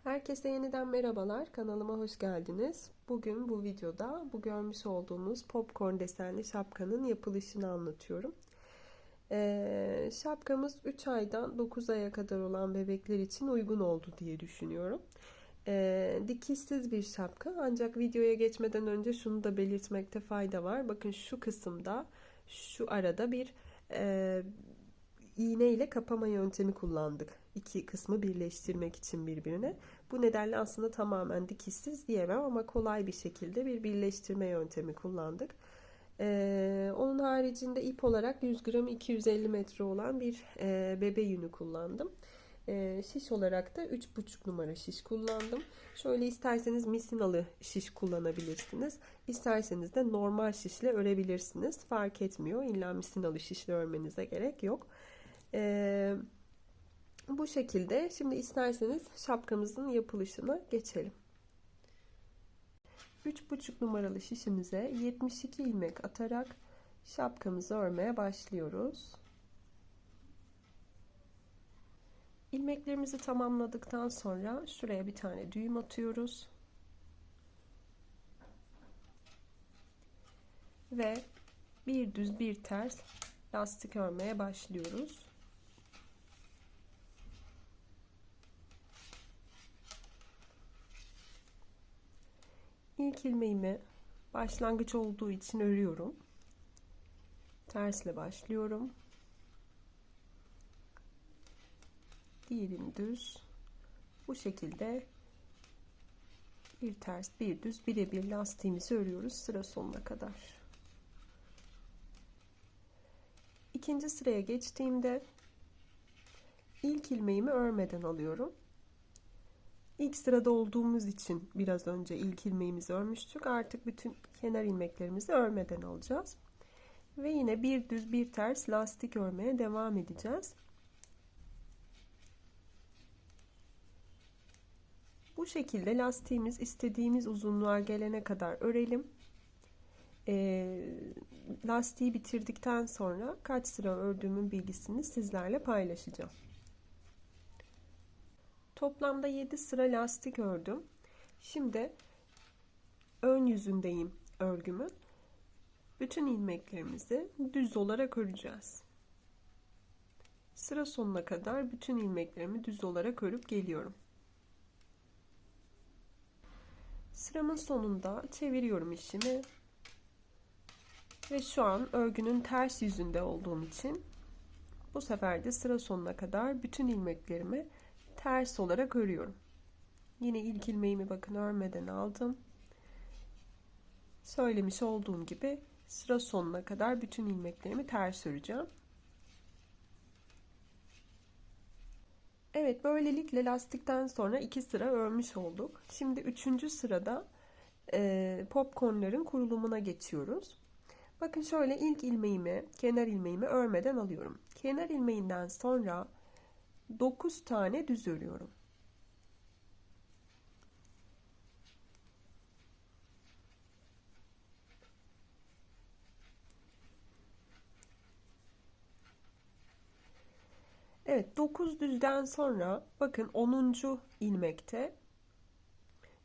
Herkese yeniden merhabalar. Kanalıma hoş geldiniz. Bugün bu videoda bu görmüş olduğumuz popcorn desenli şapkanın yapılışını anlatıyorum. Şapkamız 3 aydan 9 aya kadar olan bebekler için uygun oldu diye düşünüyorum. Dikişsiz bir şapka, ancak videoya geçmeden önce şunu da belirtmekte fayda var. Bakın şu kısımda, şu arada bir iğne ile kapama yöntemi kullandık. İki kısmı birleştirmek için birbirine. Bu nedenle aslında tamamen dikişsiz diyemem ama kolay bir şekilde bir birleştirme yöntemi kullandık. Onun haricinde ip olarak 100 gram 250 metre olan bir bebe yünü kullandım. Şiş olarak da 3,5 numara şiş kullandım. Şöyle isterseniz misinalı şiş kullanabilirsiniz. İsterseniz de normal şişle örebilirsiniz. Fark etmiyor. İlla misinalı şişle örmenize gerek yok. Bu şekilde. Şimdi isterseniz şapkamızın yapılışına geçelim. 3,5 numaralı şişimize 72 ilmek atarak şapkamızı örmeye başlıyoruz. İlmeklerimizi tamamladıktan sonra şuraya bir tane düğüm atıyoruz. Ve bir düz bir ters lastik örmeye başlıyoruz. İlk ilmeğimi başlangıç olduğu için örüyorum. Tersle başlıyorum. Diğerini düz. Bu şekilde bir ters bir düz birebir lastiğimizi örüyoruz sıra sonuna kadar. İkinci sıraya geçtiğimde ilk ilmeğimi örmeden alıyorum. İlk sırada olduğumuz için biraz önce ilk ilmeğimizi örmüştük. Artık bütün kenar ilmeklerimizi örmeden alacağız. Ve yine bir düz bir ters lastik örmeye devam edeceğiz. Bu şekilde lastiğimiz istediğimiz uzunluğa gelene kadar örelim. Lastiği bitirdikten sonra kaç sıra ördüğümün bilgisini sizlerle paylaşacağım. Toplamda 7 sıra lastik ördüm. Şimdi ön yüzündeyim örgümün. Bütün ilmeklerimizi düz olarak öreceğiz. Sıra sonuna kadar bütün ilmeklerimi düz olarak örüp geliyorum. Sıramın sonunda çeviriyorum işimi. Ve şu an örgünün ters yüzünde olduğum için bu sefer de sıra sonuna kadar bütün ilmeklerimi ters olarak örüyorum. Yine ilk ilmeğimi bakın örmeden aldım. Söylemiş olduğum gibi sıra sonuna kadar bütün ilmeklerimi ters öreceğim. Evet, böylelikle lastikten sonra 2 sıra örmüş olduk. Şimdi 3. sırada popcornların kurulumuna geçiyoruz. Bakın şöyle ilk ilmeğimi, kenar ilmeğimi örmeden alıyorum. Kenar ilmeğinden sonra 9 tane düz örüyorum. Evet, 9 düzden sonra bakın 10. ilmekte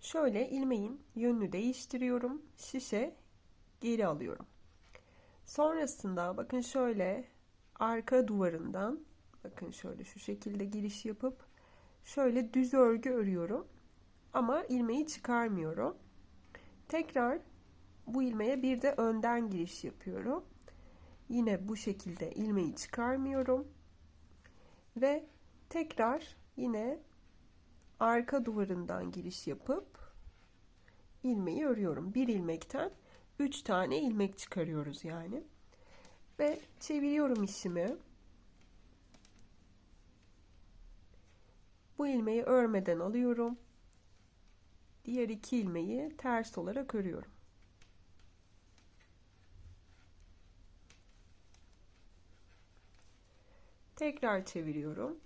şöyle ilmeğin yönünü değiştiriyorum. Şişe geri alıyorum. Sonrasında bakın şöyle arka duvarından bakın şöyle şu şekilde giriş yapıp şöyle düz örgü örüyorum. Ama ilmeği çıkarmıyorum. Tekrar bu ilmeğe bir de önden giriş yapıyorum. Yine bu şekilde ilmeği çıkarmıyorum. Ve tekrar yine arka duvarından giriş yapıp ilmeği örüyorum. Bir ilmekten 3 tane ilmek çıkarıyoruz yani. Ve çeviriyorum işimi. Bu ilmeği örmeden alıyorum. Diğer 2 ilmeği ters olarak örüyorum. Tekrar çeviriyorum.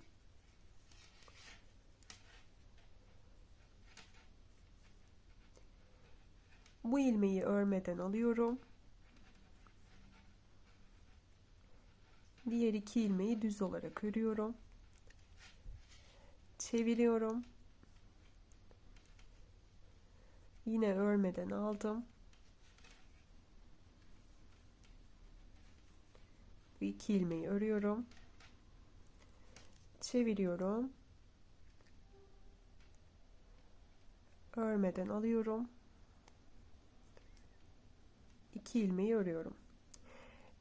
Bu ilmeği örmeden alıyorum. Diğer 2 ilmeği düz olarak örüyorum. Çeviriyorum. Yine örmeden aldım. Bu 2 ilmeği örüyorum. Çeviriyorum. Örmeden alıyorum. 2 ilmeği örüyorum.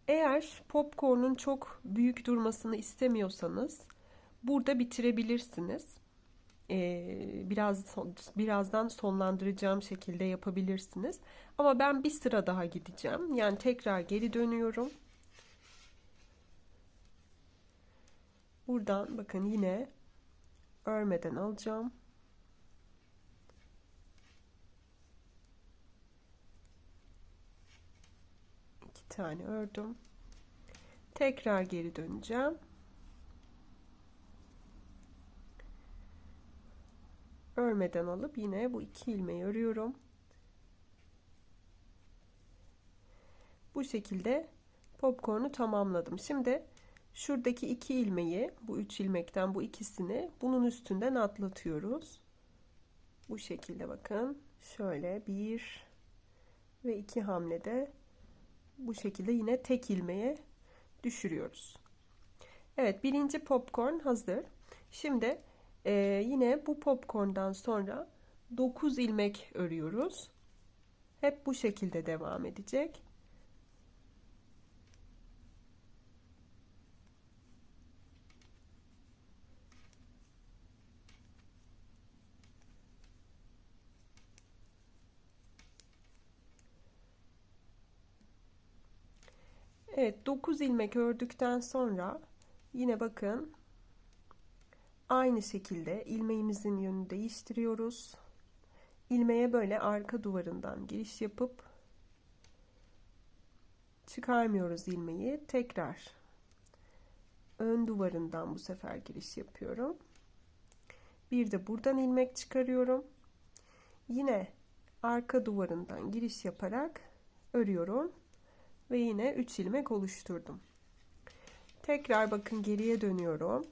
Eğer popcorn'un çok büyük durmasını istemiyorsanız burada bitirebilirsiniz. Birazdan sonlandıracağım şekilde yapabilirsiniz. Ama ben bir sıra daha gideceğim. Yani tekrar geri dönüyorum. Buradan bakın yine örmeden alacağım. İki tane ördüm. Tekrar geri döneceğim. Örmeden alıp yine bu 2 ilmeği örüyorum. Bu şekilde popcorn'u tamamladım. Şimdi şuradaki 2 ilmeği, bu 3 ilmekten bu ikisini bunun üstünden atlatıyoruz. Bu şekilde bakın. Şöyle 1 ve 2 hamlede bu şekilde yine tek ilmeğe düşürüyoruz. Evet, birinci popcorn hazır. Şimdi yine bu popcorn'dan sonra 9 ilmek örüyoruz. Hep bu şekilde devam edecek. Evet, 9 ilmek ördükten sonra yine bakın aynı şekilde ilmeğimizin yönünü değiştiriyoruz. İlmeğe böyle arka duvarından giriş yapıp çıkarmıyoruz ilmeği. Tekrar ön duvarından bu sefer giriş yapıyorum. Bir de buradan ilmek çıkarıyorum. Yine arka duvarından giriş yaparak örüyorum ve yine 3 ilmek oluşturdum. Tekrar bakın geriye dönüyorum.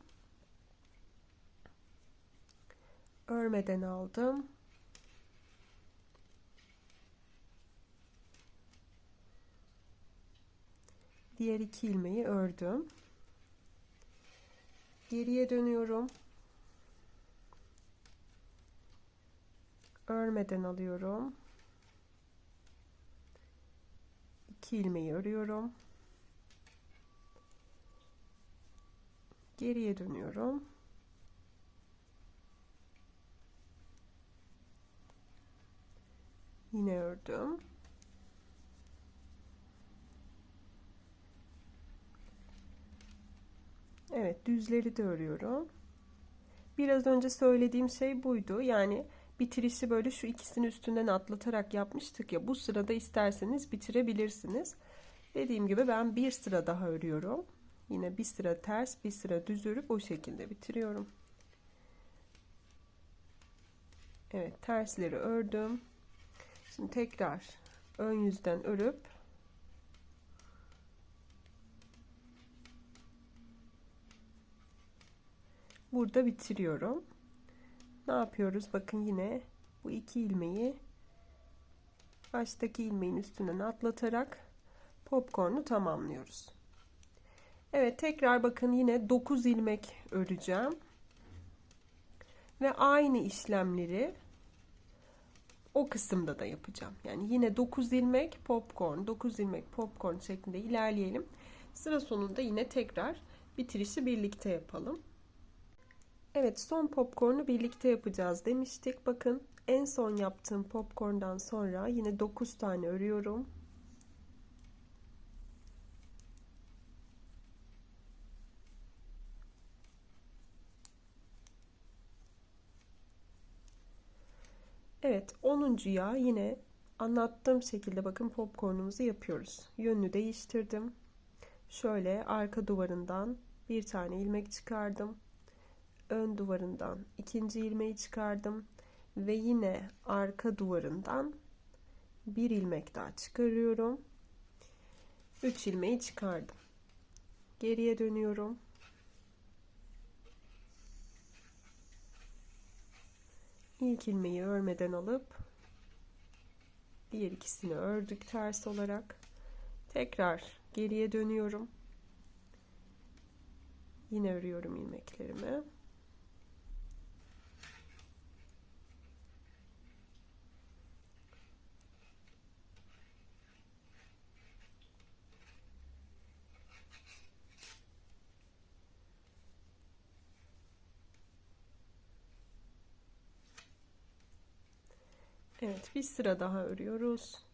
Örmeden aldım. Diğer 2 ilmeği ördüm. Geriye dönüyorum. Örmeden alıyorum. 2 ilmeği örüyorum. Geriye dönüyorum. Yine ördüm. Evet, düzleri de örüyorum. Biraz önce söylediğim şey buydu. Yani bitirişi böyle şu ikisini üstünden atlatarak yapmıştık ya. Bu sırada isterseniz bitirebilirsiniz. Dediğim gibi ben bir sıra daha örüyorum. Yine bir sıra ters, bir sıra düz örüp o şekilde bitiriyorum. Evet, tersleri ördüm. Şimdi tekrar ön yüzden örüp burada bitiriyorum. Ne yapıyoruz? Bakın yine bu 2 ilmeği baştaki ilmeğin üstünden atlatarak popcorn'u tamamlıyoruz. Evet, tekrar bakın yine 9 ilmek öreceğim. Ve aynı işlemleri o kısımda da yapacağım. Yani yine 9 ilmek popcorn, 9 ilmek popcorn şeklinde ilerleyelim. Sıra sonunda yine tekrar bitirişi birlikte yapalım. Evet, son popcorn'u birlikte yapacağız demiştik. Bakın en son yaptığım popcorn'dan sonra yine 9 tane örüyorum. Evet, 10'uncuya yine anlattığım şekilde bakın popcorn'umuzu yapıyoruz. Yönünü değiştirdim. Şöyle arka duvarından bir tane ilmek çıkardım. Ön duvarından ikinci ilmeği çıkardım ve yine arka duvarından bir ilmek daha çıkarıyorum. 3 ilmeği çıkardım. Geriye dönüyorum. İlk ilmeği örmeden alıp Diğer ikisini ördük ters olarak. Tekrar geriye dönüyorum. Yine örüyorum ilmeklerimi. Evet, bir sıra daha örüyoruz.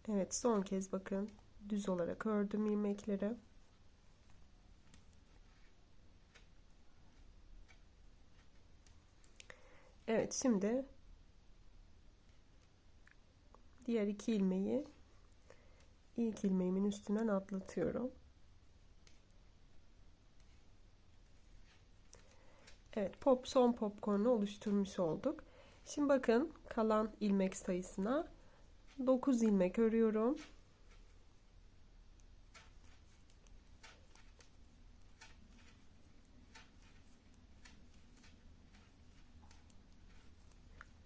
Evet, son kez bakın düz olarak ördüm ilmekleri. Evet, şimdi diğer iki ilmeği ilk ilmeğimin üstünden atlatıyorum. Evet, son popcornu oluşturmuş olduk. Şimdi bakın kalan ilmek sayısına 9 ilmek örüyorum.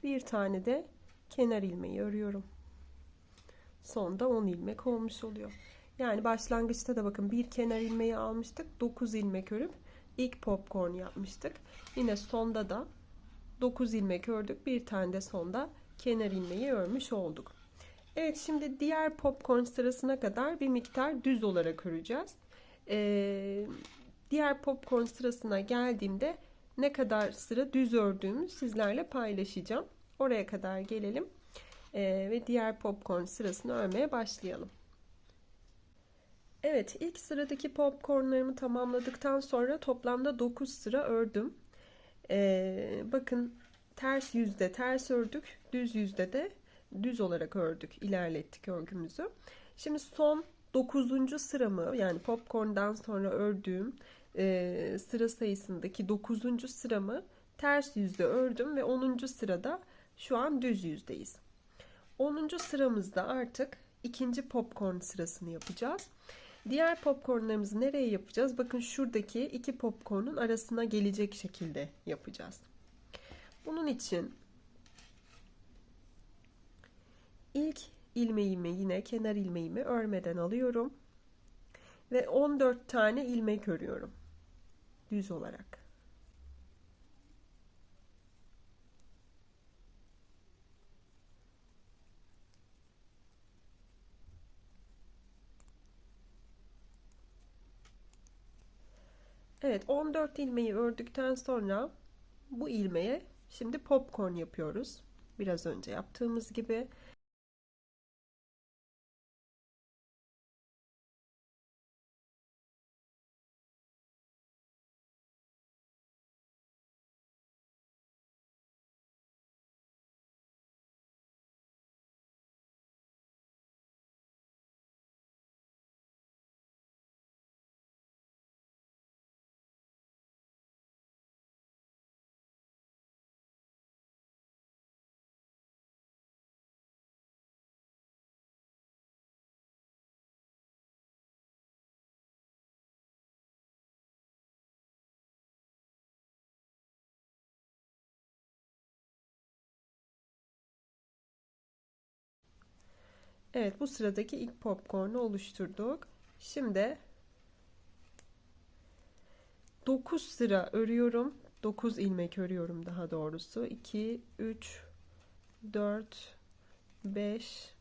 Bir tane de kenar ilmeği örüyorum. Sonda 10 ilmek olmuş oluyor. Yani başlangıçta da bakın bir kenar ilmeği almıştık. 9 ilmek örüp ilk popcorn yapmıştık. Yine sonda da 9 ilmek ördük. Bir tane de sonda kenar ilmeği örmüş olduk. Evet, şimdi diğer popcorn sırasına kadar bir miktar düz olarak öreceğiz. Diğer popcorn sırasına geldiğimde ne kadar sıra düz ördüğümü sizlerle paylaşacağım. Oraya kadar gelelim ve diğer popcorn sırasını örmeye başlayalım. Evet, ilk sıradaki popcornlarımı tamamladıktan sonra toplamda 9 sıra ördüm. Bakın ters yüzde ters ördük, düz yüzde de düz olarak ördük, ilerlettik örgümüzü. Şimdi son 9. sıramı, yani popcorn'dan sonra ördüğüm sıra sayısındaki 9. sıramı ters yüzde ördüm ve 10. sırada şu an düz yüzdeyiz. 10. sıramızda artık ikinci popcorn sırasını yapacağız. Diğer popcornlarımızı nereye yapacağız? Bakın şuradaki iki popcornun arasına gelecek şekilde yapacağız. Bunun için ilk ilmeğimi, yine kenar ilmeğimi örmeden alıyorum ve 14 tane ilmek örüyorum düz olarak. Evet, 14 ilmeği ördükten sonra bu ilmeğe şimdi popcorn yapıyoruz. Biraz önce yaptığımız gibi. Evet, bu sıradaki ilk popcornu oluşturduk. Şimdi 9 sıra örüyorum. 9 ilmek örüyorum daha doğrusu. 2, 3, 4, 5,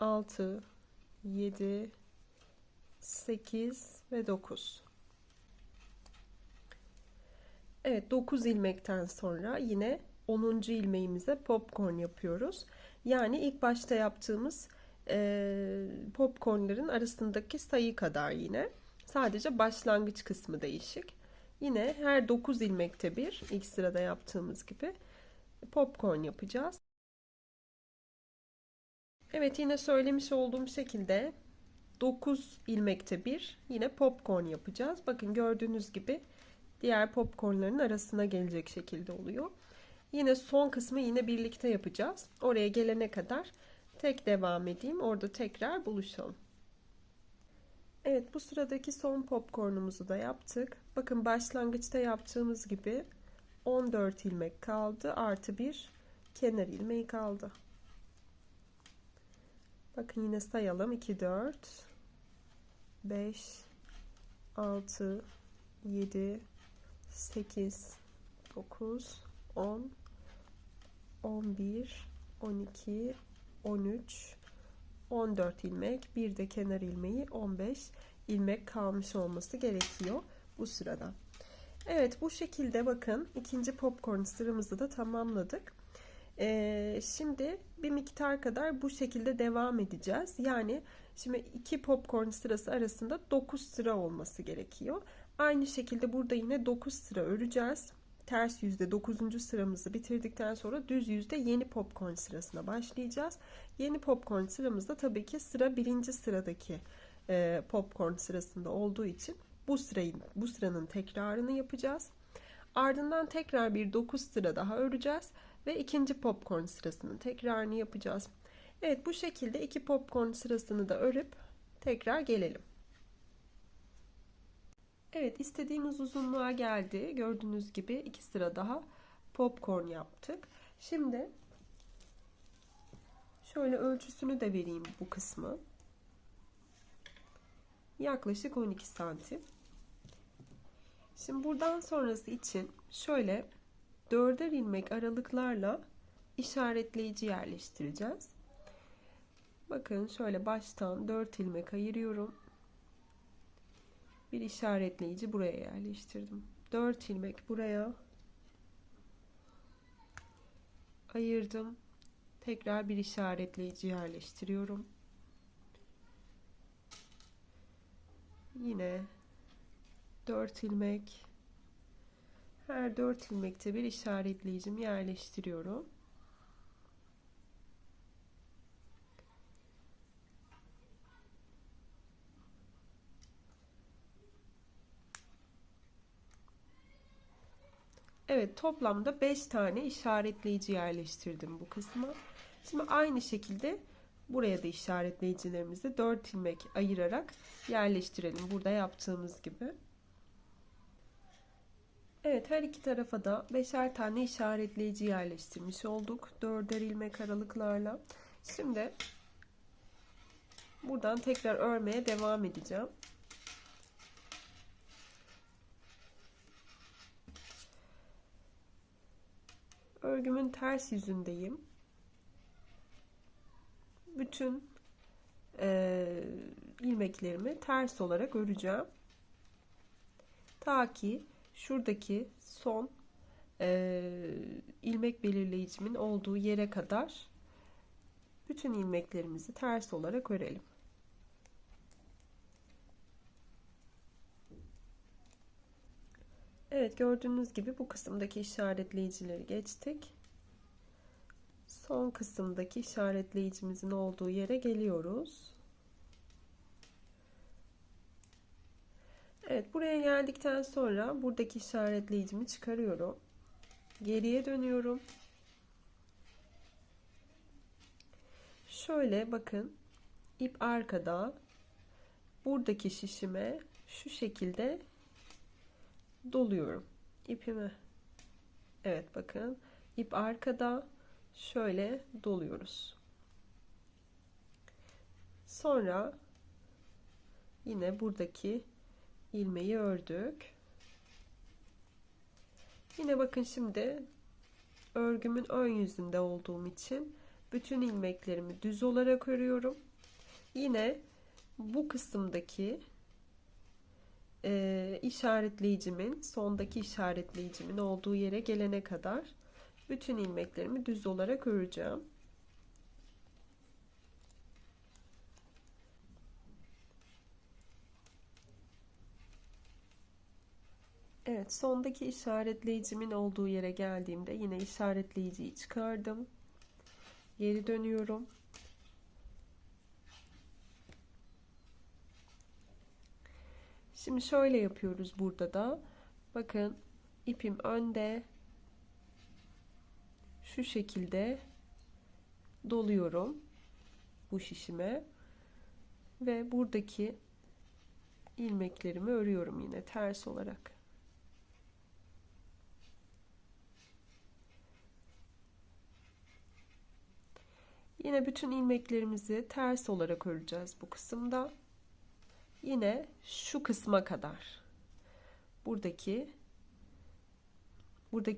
6, 7, 8 ve 9. Evet, 9 ilmekten sonra yine 10. ilmeğimize popcorn yapıyoruz. Yani ilk başta yaptığımız popcornların arasındaki sayı kadar yine. Sadece başlangıç kısmı değişik. Yine her 9 ilmekte bir, ilk sırada yaptığımız gibi popcorn yapacağız. Evet, yine söylemiş olduğum şekilde 9 ilmekte bir yine popcorn yapacağız. Bakın gördüğünüz gibi diğer popcornların arasına gelecek şekilde oluyor. Yine son kısmı yine birlikte yapacağız. Oraya gelene kadar tek devam edeyim. Orada tekrar buluşalım. Evet, bu sıradaki son popcornumuzu da yaptık. Bakın başlangıçta yaptığımız gibi 14 ilmek kaldı. Artı bir kenar ilmeği kaldı. Bakın yine sayalım. 2, 4, 5, 6, 7, 8, 9, 10, 11, 12, 13, 14 ilmek, bir de kenar ilmeği, 15 ilmek kalmış olması gerekiyor bu sırada. Evet, bu şekilde bakın ikinci popcorn sıramızı da tamamladık. Şimdi bir miktar kadar bu şekilde devam edeceğiz. Yani şimdi iki popcorn sırası arasında 9 sıra olması gerekiyor. Aynı şekilde burada yine 9 sıra öreceğiz. Ters yüzde 9. sıramızı bitirdikten sonra düz yüzde yeni popcorn sırasına başlayacağız. Yeni popcorn sıramızda tabii ki sıra birinci sıradaki popcorn sırasında olduğu için bu sıranın tekrarını yapacağız. Ardından tekrar bir 9 sıra daha öreceğiz ve ikinci popcorn sırasının tekrarını yapacağız. Evet, bu şekilde iki popcorn sırasını da örüp tekrar gelelim. Evet, istediğimiz uzunluğa geldi. Gördüğünüz gibi iki sıra daha popcorn yaptık. Şimdi şöyle ölçüsünü de vereyim bu kısmı. Yaklaşık 12 santim. Şimdi buradan sonrası için şöyle 4'er ilmek aralıklarla işaretleyici yerleştireceğiz. Bakın şöyle baştan 4 ilmek ayırıyorum. Bir işaretleyici buraya yerleştirdim. 4 ilmek buraya ayırdım. Tekrar bir işaretleyici yerleştiriyorum. Yine 4 ilmek. Her 4 ilmekte bir işaretleyicimi yerleştiriyorum. Evet, toplamda 5 tane işaretleyici yerleştirdim bu kısma. Şimdi aynı şekilde buraya da işaretleyicilerimizi 4 ilmek ayırarak yerleştirelim. Burada yaptığımız gibi. Evet, her iki tarafa da 5'er tane işaretleyici yerleştirmiş olduk. 4'er ilmek aralıklarla. Şimdi buradan tekrar örmeye devam edeceğim. Örgümün ters yüzündeyim. Bütün ilmeklerimi ters olarak öreceğim. Ta ki şuradaki son ilmek belirleyicimin olduğu yere kadar bütün ilmeklerimizi ters olarak örelim. Evet, gördüğünüz gibi bu kısımdaki işaretleyicileri geçtik. Son kısımdaki işaretleyicimizin olduğu yere geliyoruz. Evet, buraya geldikten sonra buradaki işaretleyicimi çıkarıyorum. Geriye dönüyorum. Şöyle bakın, ip arkada, buradaki şişime şu şekilde doluyorum ipimi. Evet, bakın, ip arkada, şöyle doluyoruz. Sonra yine buradaki ilmeği ördük. Yine bakın, şimdi örgümün ön yüzünde olduğum için bütün ilmeklerimi düz olarak örüyorum. Yine bu kısımdaki işaretleyicimin, sondaki işaretleyicimin olduğu yere gelene kadar bütün ilmeklerimi düz olarak öreceğim. Evet, sondaki işaretleyicimin olduğu yere geldiğimde yine işaretleyiciyi çıkardım. Geri dönüyorum. Şimdi şöyle yapıyoruz burada da. Bakın, ipim önde. Şu şekilde doluyorum bu şişime ve buradaki ilmeklerimi örüyorum yine ters olarak. Yine bütün ilmeklerimizi ters olarak öreceğiz bu kısımda. Yine şu kısma kadar. Buradaki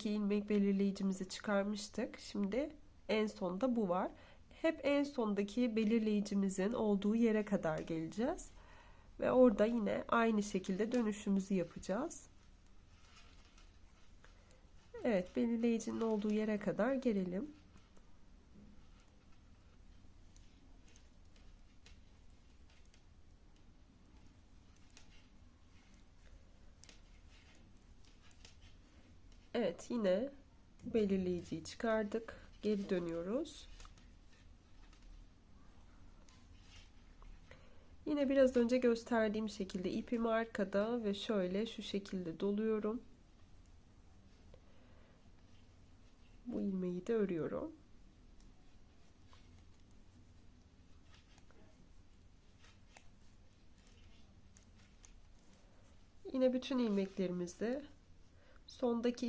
ilmek belirleyicimizi çıkarmıştık. Şimdi en sonda bu var. Hep en sondaki belirleyicimizin olduğu yere kadar geleceğiz. Ve orada yine aynı şekilde dönüşümüzü yapacağız. Evet, belirleyicinin olduğu yere kadar gelelim. Evet, yine belirleyiciyi çıkardık. Geri dönüyoruz. Yine biraz önce gösterdiğim şekilde ipimi arkada ve şöyle şu şekilde doluyorum. Bu ilmeği de örüyorum. Yine bütün ilmeklerimizi sondaki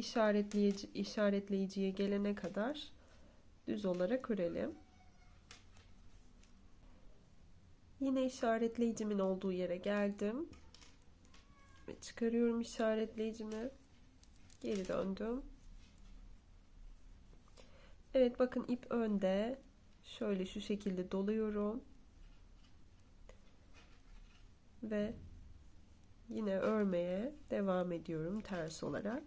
işaretleyiciye gelene kadar düz olarak örelim. Yine işaretleyicimin olduğu yere geldim. Ve çıkarıyorum işaretleyicimi. Geri döndüm. Evet, bakın ip önde. Şöyle şu şekilde doluyorum. Ve yine örmeye devam ediyorum ters olarak.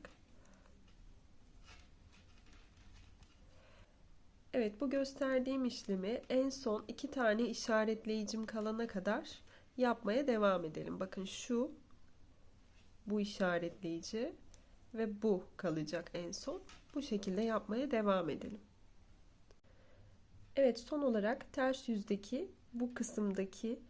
Evet, bu gösterdiğim işlemi en son 2 tane işaretleyicim kalana kadar yapmaya devam edelim. Bakın bu işaretleyici ve bu kalacak en son. Bu şekilde yapmaya devam edelim. Evet, son olarak ters yüzdeki bu kısımdaki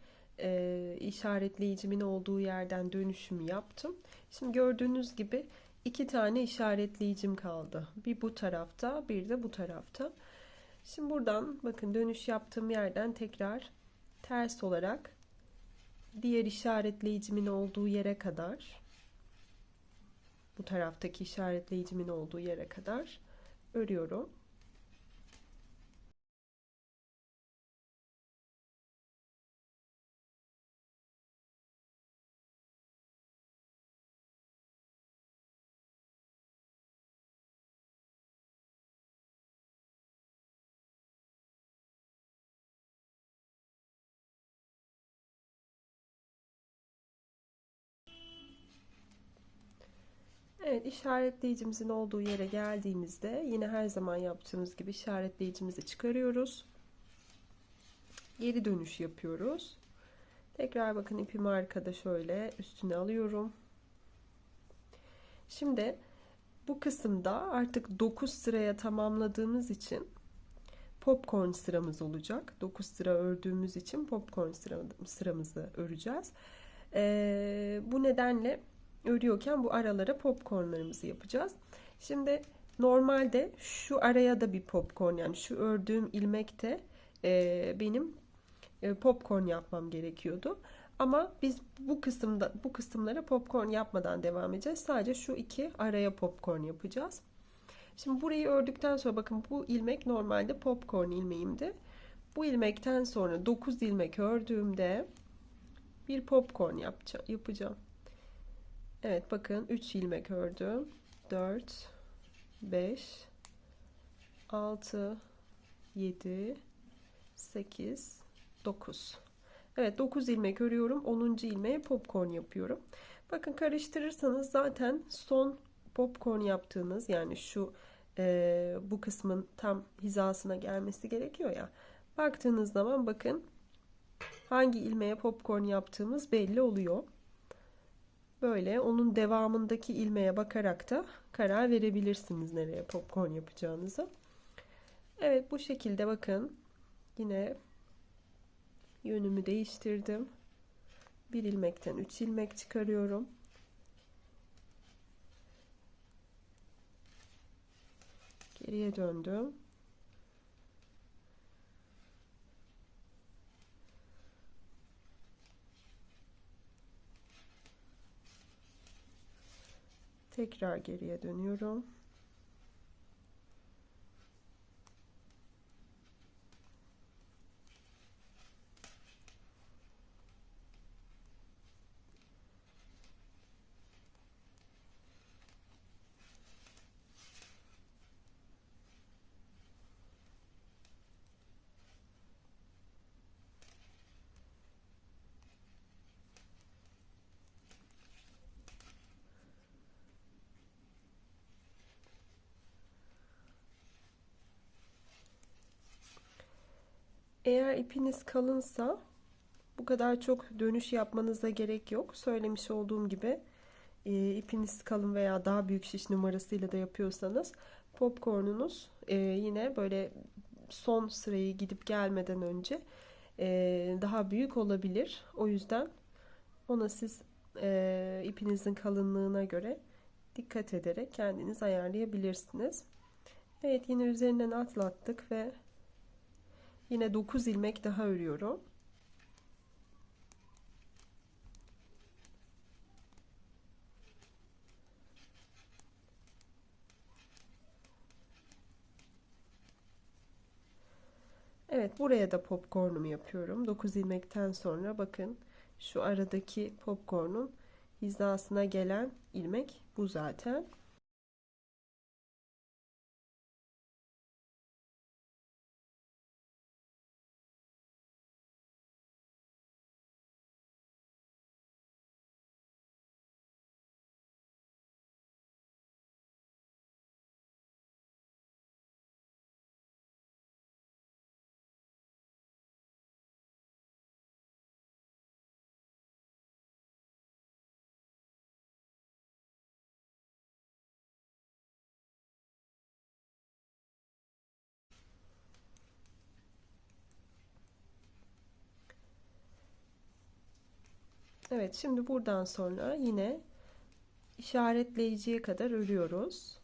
işaretleyicimin olduğu yerden dönüşümü yaptım. Şimdi gördüğünüz gibi 2 tane işaretleyicim kaldı. Bir bu tarafta, bir de bu tarafta. Şimdi buradan bakın dönüş yaptığım yerden tekrar ters olarak diğer işaretleyicimin olduğu yere kadar, bu taraftaki işaretleyicimin olduğu yere kadar örüyorum. Evet, işaretleyicimizin olduğu yere geldiğimizde yine her zaman yaptığımız gibi işaretleyicimizi çıkarıyoruz. Geri dönüş yapıyoruz. Tekrar bakın ipimi arkada şöyle üstüne alıyorum. Şimdi bu kısımda artık 9 sıraya tamamladığımız için popcorn sıramız olacak. 9 sıra ördüğümüz için popcorn sıramızı öreceğiz. Bu nedenle örüyorken bu aralara popcornlarımızı yapacağız. Şimdi normalde şu araya da bir popcorn, yani şu ördüğüm ilmekte benim popcorn yapmam gerekiyordu. Ama biz bu kısımlara popcorn yapmadan devam edeceğiz. Sadece şu iki araya popcorn yapacağız. Şimdi burayı ördükten sonra bakın bu ilmek normalde popcorn ilmeğimdi. Bu ilmekten sonra 9 ilmek ördüğümde bir popcorn yapacağım. Evet, bakın 3 ilmek ördüm. 4, 5, 6, 7, 8, 9. Evet, 9 ilmek örüyorum. 10. ilmeğe popcorn yapıyorum. Bakın karıştırırsanız zaten son popcorn yaptığınız, yani bu kısmın tam hizasına gelmesi gerekiyor ya. Baktığınız zaman bakın hangi ilmeğe popcorn yaptığımız belli oluyor. Böyle onun devamındaki ilmeğe bakarak da karar verebilirsiniz nereye popcorn yapacağınızı. Evet, bu şekilde bakın yine yönümü değiştirdim. Bir ilmekten 3 ilmek çıkarıyorum. Geriye döndüm. Tekrar geriye dönüyorum. Eğer ipiniz kalınsa bu kadar çok dönüş yapmanıza gerek yok. Söylemiş olduğum gibi ipiniz kalın veya daha büyük şiş numarasıyla da yapıyorsanız popcornunuz yine böyle son sırayı gidip gelmeden önce daha büyük olabilir. O yüzden ona siz ipinizin kalınlığına göre dikkat ederek kendiniz ayarlayabilirsiniz. Evet, yine üzerinden atlattık ve yine 9 ilmek daha örüyorum. Evet, buraya da popcornumu yapıyorum. 9 ilmekten sonra bakın şu aradaki popcornun hizasına gelen ilmek bu zaten. Evet, şimdi buradan sonra yine işaretleyiciye kadar örüyoruz.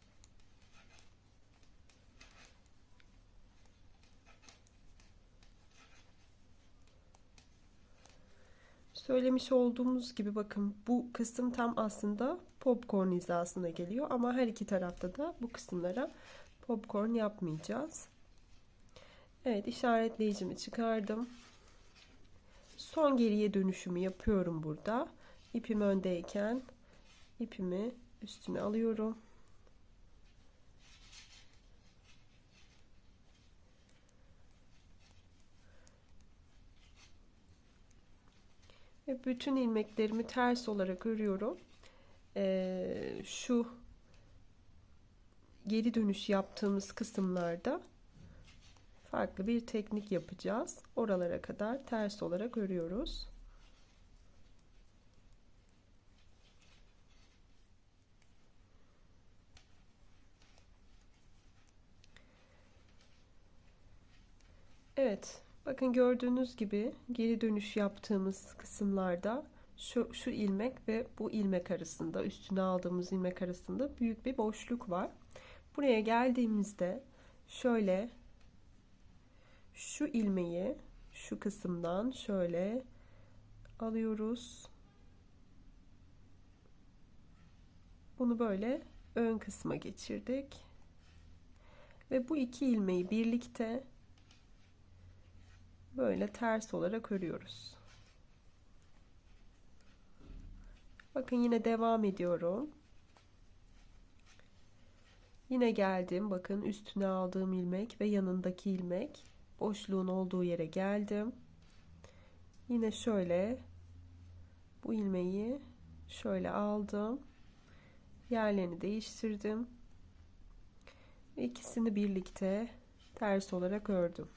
Söylemiş olduğumuz gibi bakın bu kısım tam aslında popcorn hizasına geliyor ama her iki tarafta da bu kısımlara popcorn yapmayacağız. Evet, işaretleyicimi çıkardım. Son geriye dönüşümü yapıyorum burada. İpim öndeyken ipimi üstüne alıyorum. Ve bütün ilmeklerimi ters olarak örüyorum. Şu geri dönüş yaptığımız kısımlarda farklı bir teknik yapacağız. Oralara kadar ters olarak örüyoruz. Evet, bakın gördüğünüz gibi geri dönüş yaptığımız kısımlarda şu ilmek ve bu ilmek arasında, üstüne aldığımız ilmek arasında büyük bir boşluk var. Buraya geldiğimizde şöyle şu ilmeği şu kısımdan şöyle alıyoruz. Bunu böyle ön kısma geçirdik. Ve bu iki ilmeği birlikte böyle ters olarak örüyoruz. Bakın yine devam ediyorum. Yine geldim. Bakın üstüne aldığım ilmek ve yanındaki ilmek. Boşluğun olduğu yere geldim. Yine şöyle bu ilmeği şöyle aldım. Yerlerini değiştirdim. Ve ikisini birlikte ters olarak ördüm.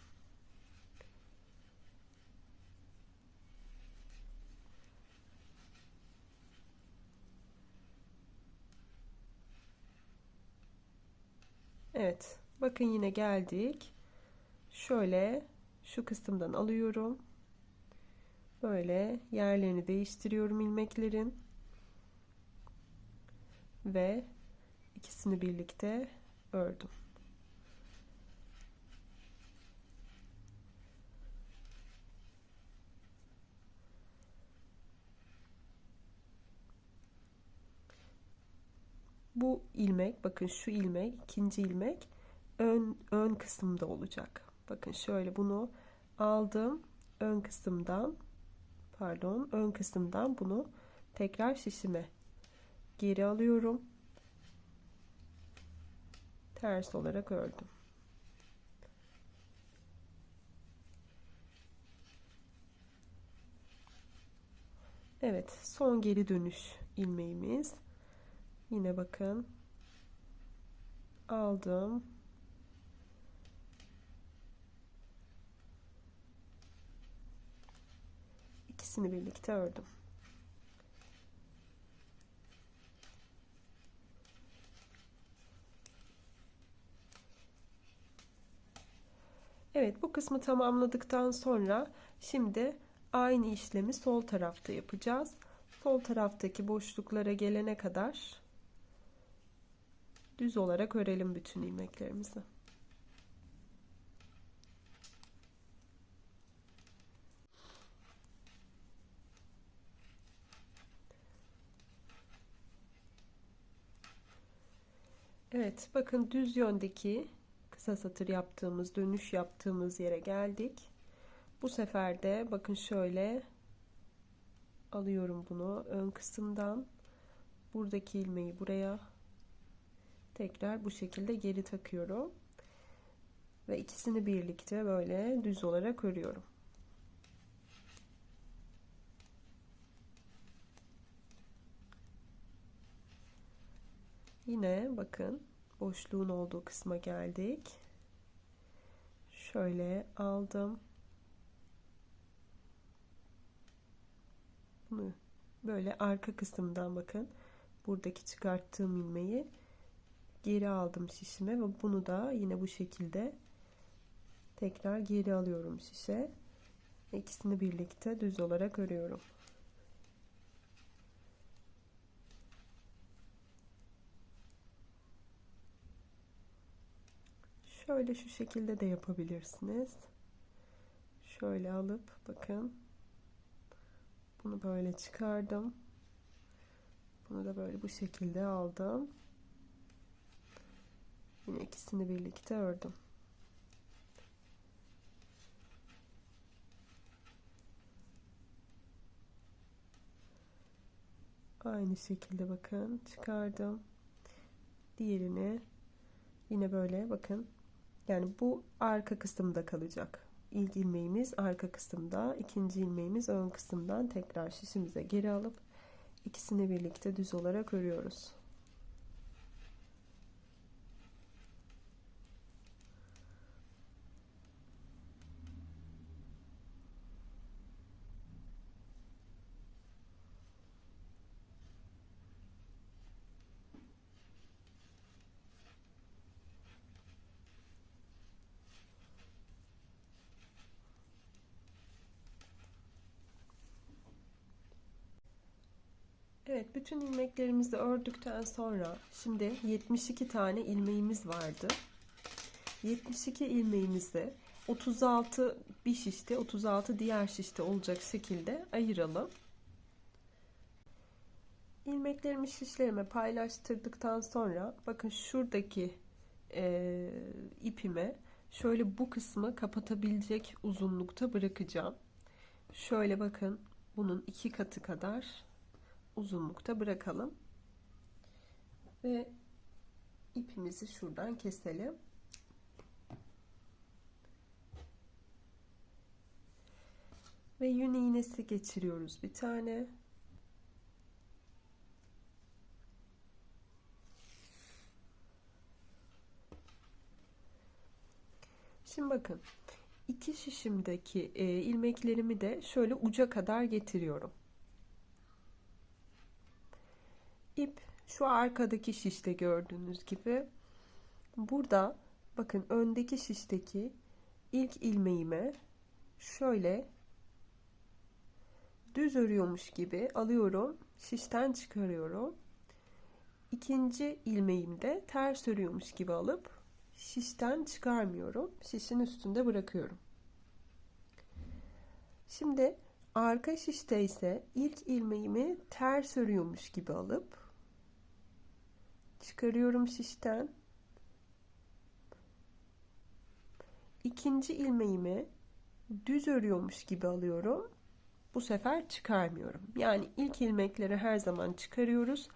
Evet. Bakın yine geldik. Şöyle şu kısımdan alıyorum. Böyle yerlerini değiştiriyorum ilmeklerin. Ve ikisini birlikte ördüm. bu ilmek, bakın şu ilmek, ikinci ilmek ön kısımda olacak. Bakın şöyle bunu aldım, ön kısımdan, pardon, ön kısımdan bunu tekrar şişime geri alıyorum, ters olarak ördüm. Evet, son geri dönüş ilmeğimiz. Yine bakın aldım, ikisini birlikte ördüm. Evet, bu kısmı tamamladıktan sonra şimdi aynı işlemi sol tarafta yapacağız. Sol taraftaki boşluklara gelene kadar düz olarak örelim bütün ilmeklerimizi. Evet, bakın düz yöndeki kısa satır yaptığımız, dönüş yaptığımız yere geldik. Bu sefer de bakın şöyle alıyorum bunu ön kısımdan, buradaki ilmeği buraya tekrar bu şekilde geri takıyorum ve ikisini birlikte böyle düz olarak örüyorum. Yine bakın boşluğun olduğu kısma geldik. Şöyle aldım. Bunu böyle arka kısımdan bakın. Buradaki çıkarttığım ilmeği geri aldım şişime ve bunu da yine bu şekilde tekrar geri alıyorum şişe. İkisini birlikte düz olarak örüyorum. Şöyle şu şekilde de yapabilirsiniz. Şöyle alıp bakın bunu böyle çıkardım. Bunu da böyle bu şekilde aldım. Yine ikisini birlikte ördüm. Aynı şekilde bakın çıkardım. Diğerini yine böyle bakın. Yani bu arka kısımda kalacak. İlk ilmeğimiz arka kısımda, ikinci ilmeğimiz ön kısımdan tekrar şişimize geri alıp ikisini birlikte düz olarak örüyoruz. Evet, bütün ilmeklerimizi ördükten sonra şimdi 72 tane ilmeğimiz vardı. 72 ilmeğimizi 36 bir şişte, 36 diğer şişte olacak şekilde ayıralım. İlmeklerimi şişlerime paylaştırdıktan sonra bakın şuradaki ipime şöyle bu kısmı kapatabilecek uzunlukta bırakacağım. Şöyle bakın bunun 2 katı kadar uzunlukta bırakalım ve ipimizi şuradan keselim. Ve yün iğnesi geçiriyoruz bir tane. Şimdi bakın iki şişimdeki ilmeklerimi de şöyle uca kadar getiriyorum. İp şu arkadaki şişte gördüğünüz gibi, burada bakın öndeki şişteki ilk ilmeğime şöyle düz örüyormuş gibi alıyorum, şişten çıkarıyorum. İkinci ilmeğimde ters örüyormuş gibi alıp şişten çıkarmıyorum, şişin üstünde bırakıyorum. Şimdi arka şişte ise ilk ilmeğimi ters örüyormuş gibi alıp çıkarıyorum şişten. İkinci ilmeğimi düz örüyormuş gibi alıyorum. Bu sefer çıkarmıyorum. Yani ilk ilmekleri her zaman çıkarıyoruz.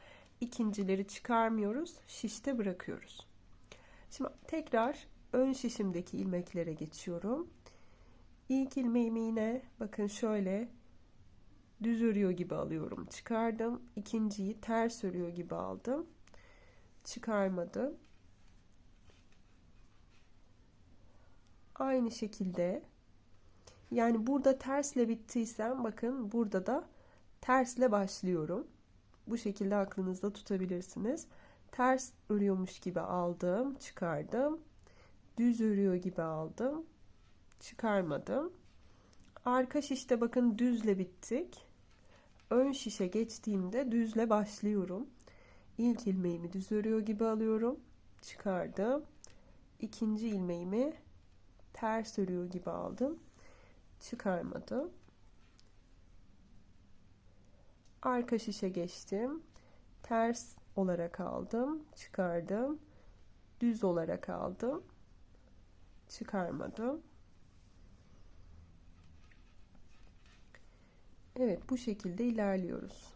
İkincileri çıkarmıyoruz. Şişte bırakıyoruz. Şimdi tekrar ön şişimdeki ilmeklere geçiyorum. İlk ilmeğimi yine bakın şöyle düz örüyor gibi alıyorum. Çıkardım. İkinciyi ters örüyor gibi aldım. Çıkarmadım. Aynı şekilde, yani burada tersle bittiysem bakın burada da tersle başlıyorum. Bu şekilde aklınızda tutabilirsiniz. Ters örüyormuş gibi aldım, çıkardım. Düz örüyor gibi aldım, çıkarmadım. Arka şişte bakın düzle bittik. Ön şişe geçtiğimde düzle başlıyorum. İlk ilmeğimi düz örüyor gibi alıyorum, çıkardım. İkinci ilmeğimi ters örüyor gibi aldım, çıkarmadım. Arka şişe geçtim. Ters olarak aldım, çıkardım. Düz olarak aldım, çıkarmadım. Evet, bu şekilde ilerliyoruz.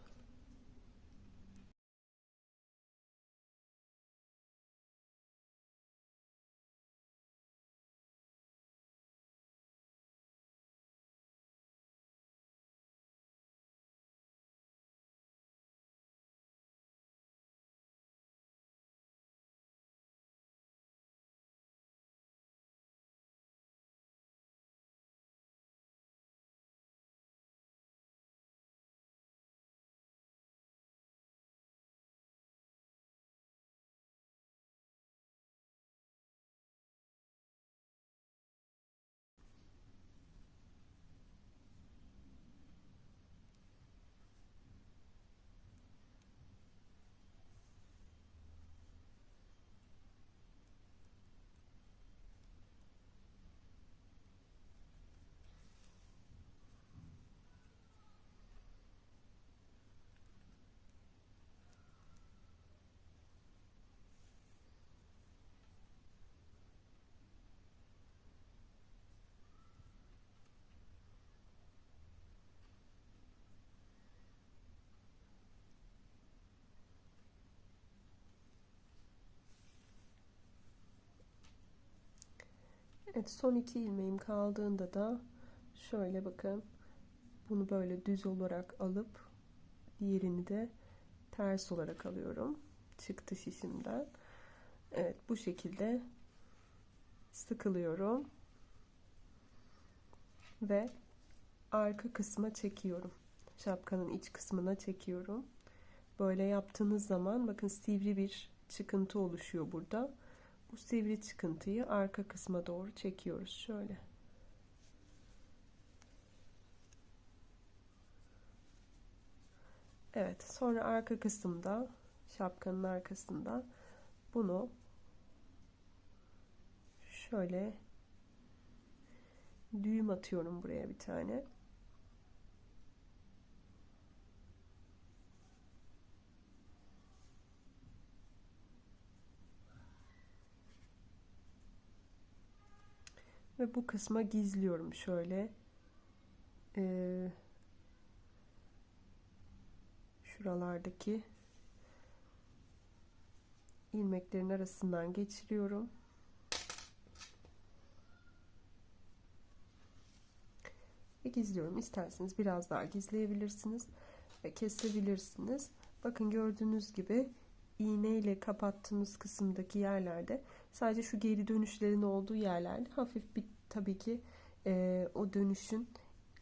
Evet, son iki ilmeğim kaldığında da şöyle bakın, bunu böyle düz olarak alıp diğerini de ters olarak alıyorum. Çıktı şişimden. Evet, bu şekilde sıkılıyorum ve arka kısma çekiyorum. Şapkanın iç kısmına çekiyorum. Böyle yaptığınız zaman bakın sivri bir çıkıntı oluşuyor burada. Bu sivri çıkıntıyı arka kısma doğru çekiyoruz şöyle. Evet, sonra arka kısımda, şapkanın arkasında bunu şöyle düğüm atıyorum buraya bir tane. Ve bu kısma gizliyorum şöyle. Şuralardaki ilmeklerin arasından geçiriyorum. Ve gizliyorum. İsterseniz biraz daha gizleyebilirsiniz ve kesebilirsiniz. Bakın gördüğünüz gibi iğne ile kapattığımız kısımdaki yerlerde, sadece şu geri dönüşlerin olduğu yerlerde hafif bir, tabii ki o dönüşün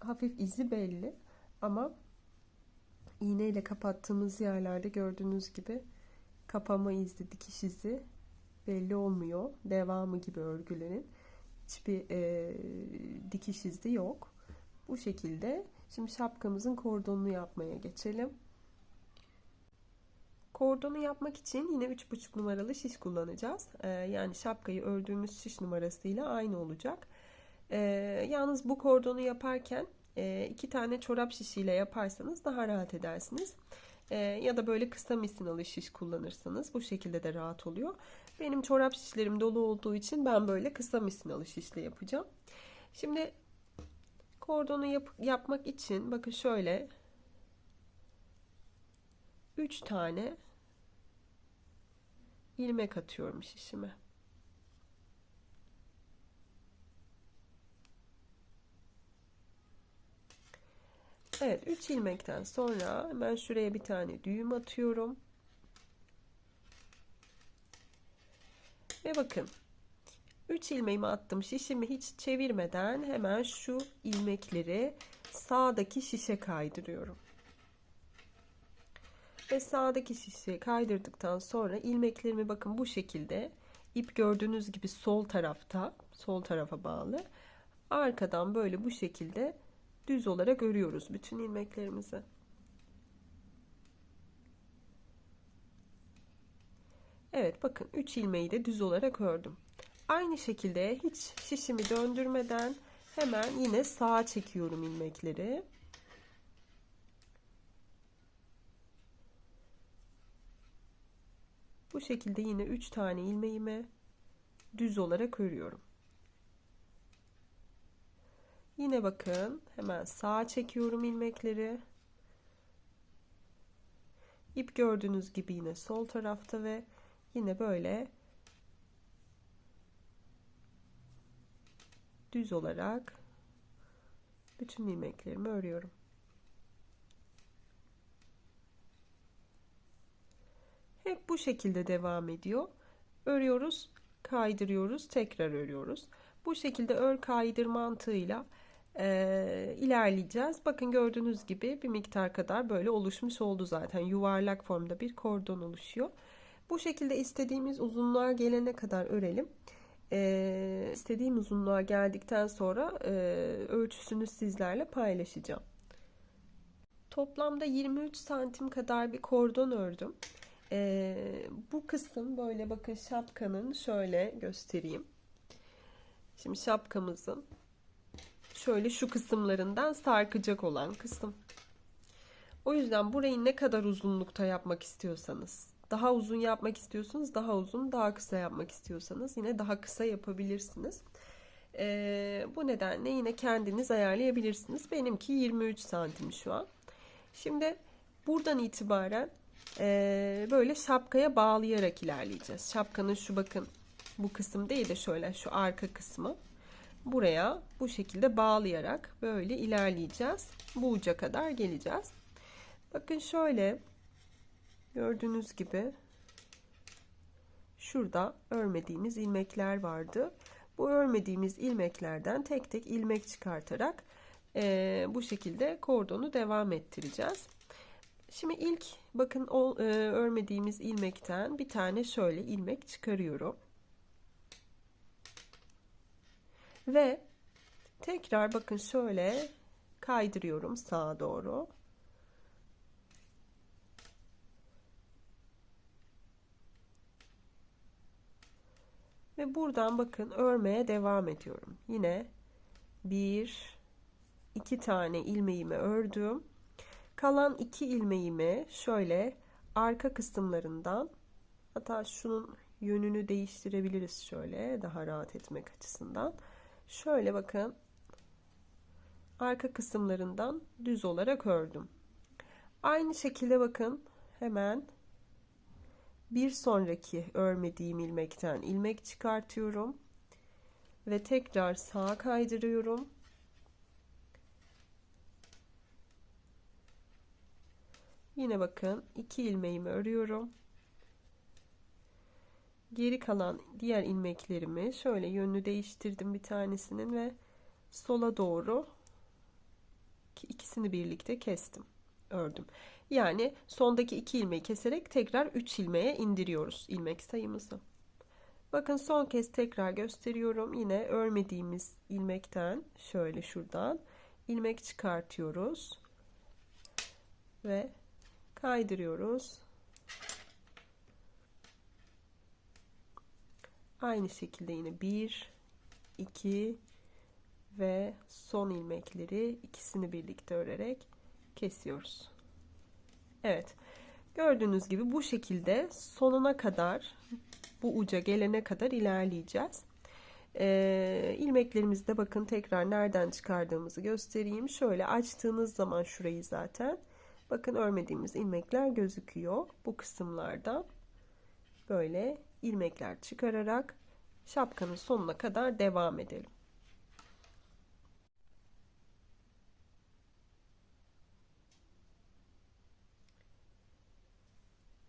hafif izi belli, ama iğne ile kapattığımız yerlerde gördüğünüz gibi kapama izi, dikiş izi belli olmuyor. Devamı gibi örgülerin hiçbir dikiş izi yok. Bu şekilde. Şimdi şapkamızın kordonunu yapmaya geçelim. Kordonu yapmak için yine 3,5 numaralı şiş kullanacağız. Yani şapkayı ördüğümüz şiş numarasıyla aynı olacak. Yalnız bu kordonu yaparken 2 tane çorap şişiyle yaparsanız daha rahat edersiniz. Ya da böyle kısa misinalı şiş kullanırsanız bu şekilde de rahat oluyor. Benim çorap şişlerim dolu olduğu için ben böyle kısa misinalı şişle yapacağım. Şimdi kordonu yapmak için bakın şöyle 3 tane ilmek atıyorum şişime. Evet, 3 ilmekten sonra hemen şuraya bir tane düğüm atıyorum. Ve bakın 3 ilmeğimi attım. Şişimi hiç çevirmeden hemen şu ilmekleri sağdaki şişe kaydırıyorum. Ve sağdaki şişe kaydırdıktan sonra ilmeklerimi bakın bu şekilde ip gördüğünüz gibi sol tarafa bağlı. Arkadan böyle bu şekilde düz olarak örüyoruz bütün ilmeklerimizi. Evet bakın 3 ilmeği de düz olarak ördüm. Aynı şekilde hiç şişimi döndürmeden hemen yine sağa çekiyorum ilmekleri. Bu şekilde yine 3 tane ilmeğimi düz olarak örüyorum. Yine bakın hemen sağa çekiyorum ilmekleri. İp gördüğünüz gibi yine sol tarafta ve yine böyle düz olarak bütün ilmeklerimi örüyorum. Hep bu şekilde devam ediyor. Örüyoruz, kaydırıyoruz, tekrar örüyoruz. Bu şekilde ör kaydır mantığıyla ilerleyeceğiz. Bakın gördüğünüz gibi bir miktar kadar böyle oluşmuş oldu zaten. Yuvarlak formda bir kordon oluşuyor. Bu şekilde istediğimiz uzunluğa gelene kadar örelim. İstediğim uzunluğa geldikten sonra ölçüsünü sizlerle paylaşacağım. Toplamda 23 santim kadar bir kordon ördüm. Bu kısım böyle bakın şapkanın şöyle göstereyim. Şimdi şapkamızın şöyle şu kısımlarından sarkacak olan kısım. O yüzden burayı ne kadar uzunlukta yapmak istiyorsanız, daha uzun yapmak istiyorsanız daha uzun, daha kısa yapmak istiyorsanız yine daha kısa yapabilirsiniz. Bu nedenle yine kendiniz ayarlayabilirsiniz. Benimki 23 santim şu an. Şimdi buradan itibaren böyle şapkaya bağlayarak ilerleyeceğiz. Şapkanın şu bakın bu kısım değil de şöyle şu arka kısmı buraya bu şekilde bağlayarak böyle ilerleyeceğiz. Bu uca kadar geleceğiz. Bakın şöyle gördüğünüz gibi şurada örmediğimiz ilmekler vardı. Bu örmediğimiz ilmeklerden tek tek ilmek çıkartarak bu şekilde kordonu devam ettireceğiz. Şimdi ilk bakın örmediğimiz ilmekten bir tane şöyle ilmek çıkarıyorum. Ve tekrar bakın şöyle kaydırıyorum sağa doğru. Ve buradan bakın örmeye devam ediyorum. Yine iki tane ilmeğimi ördüm. Kalan 2 ilmeğimi şöyle arka kısımlarından, hatta şunun yönünü değiştirebiliriz şöyle daha rahat etmek açısından. Şöyle bakın arka kısımlarından düz olarak ördüm. Aynı şekilde bakın hemen bir sonraki örmediğim ilmekten ilmek çıkartıyorum ve tekrar sağa kaydırıyorum. Yine bakın 2 ilmeğimi örüyorum. Geri kalan diğer ilmeklerimi şöyle yönünü değiştirdim bir tanesinin ve sola doğru ikisini birlikte kestim, ördüm. Yani sondaki 2 ilmeği keserek tekrar 3 ilmeğe indiriyoruz ilmek sayımızı. Bakın son kez tekrar gösteriyorum. Yine örmediğimiz ilmekten şöyle şuradan ilmek çıkartıyoruz ve kaydırıyoruz. Aynı şekilde yine 1, 2 ve son ilmekleri ikisini birlikte örerek kesiyoruz. Evet. Gördüğünüz gibi bu şekilde sonuna kadar, bu uca gelene kadar ilerleyeceğiz. İlmeklerimizi de bakın tekrar nereden çıkardığımızı göstereyim. Şöyle açtığınız zaman şurayı zaten bakın örmediğimiz ilmekler gözüküyor. Bu kısımlardan böyle ilmekler çıkararak şapkanın sonuna kadar devam edelim.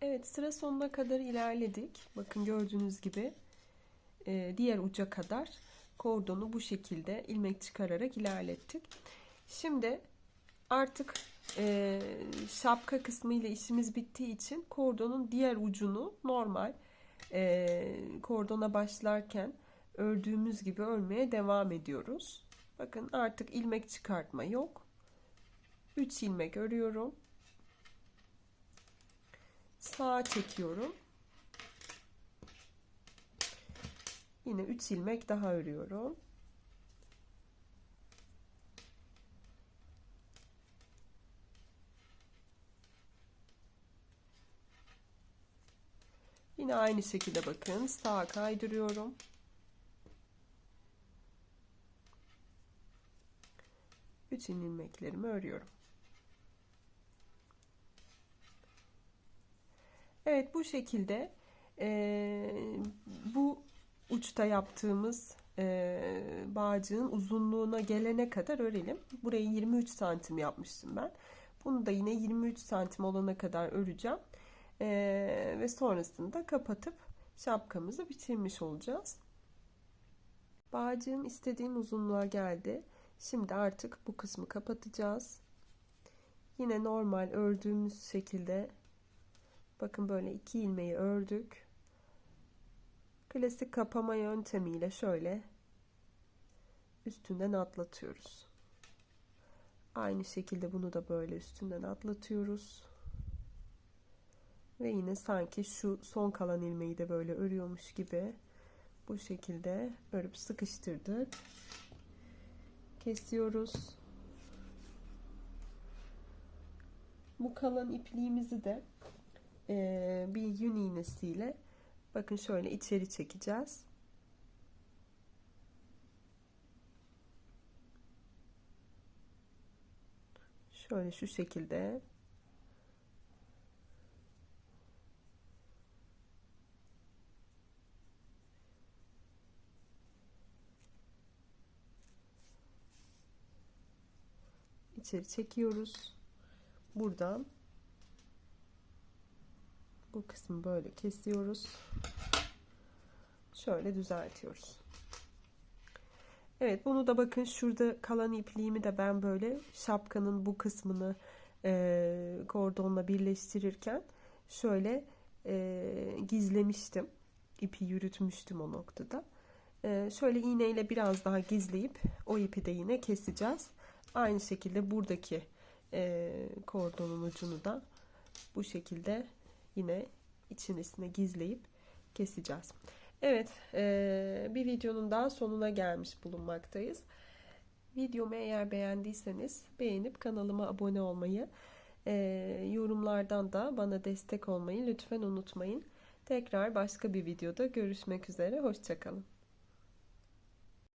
Evet, sıra sonuna kadar ilerledik. Bakın gördüğünüz gibi diğer uca kadar kordonu bu şekilde ilmek çıkararak ilerlettik. Şimdi artık şapka kısmı ile işimiz bittiği için kordonun diğer ucunu normal kordona başlarken ördüğümüz gibi örmeye devam ediyoruz. Bakın artık ilmek çıkartma yok. 3 ilmek örüyorum. Sağa çekiyorum. Yine 3 ilmek daha örüyorum. Yine aynı şekilde bakın sağa kaydırıyorum. Bütün ilmeklerimi örüyorum. Evet, bu şekilde bu uçta yaptığımız bağcığın uzunluğuna gelene kadar örelim. Burayı 23 santim yapmıştım ben. Bunu da yine 23 santim olana kadar öreceğim. Ve sonrasında kapatıp şapkamızı bitirmiş olacağız. Bağcığım istediğim uzunluğa geldi. Şimdi artık bu kısmı kapatacağız. Yine normal ördüğümüz şekilde bakın böyle 2 ilmeği ördük. Klasik kapama yöntemiyle şöyle üstünden atlatıyoruz. Aynı şekilde bunu da böyle üstünden atlatıyoruz. Ve yine sanki şu son kalan ilmeği de böyle örüyormuş gibi bu şekilde örüp sıkıştırdık. Kesiyoruz. Bu kalan ipliğimizi de bir yün iğnesiyle bakın şöyle içeri çekeceğiz. Şöyle şu şekilde. İçeri çekiyoruz. Buradan bu kısmı böyle kesiyoruz. Şöyle düzeltiyoruz. Evet, bunu da bakın şurada kalan ipliğimi de ben böyle şapkanın bu kısmını kordonla birleştirirken şöyle gizlemiştim. İpi yürütmüştüm o noktada. Şöyle iğneyle biraz daha gizleyip o ipi de yine keseceğiz. Aynı şekilde buradaki kordonun ucunu da bu şekilde yine içerisine gizleyip keseceğiz. Evet, bir videonun daha sonuna gelmiş bulunmaktayız. Videomu eğer beğendiyseniz beğenip kanalıma abone olmayı, yorumlardan da bana destek olmayı lütfen unutmayın. Tekrar başka bir videoda görüşmek üzere. Hoşça kalın.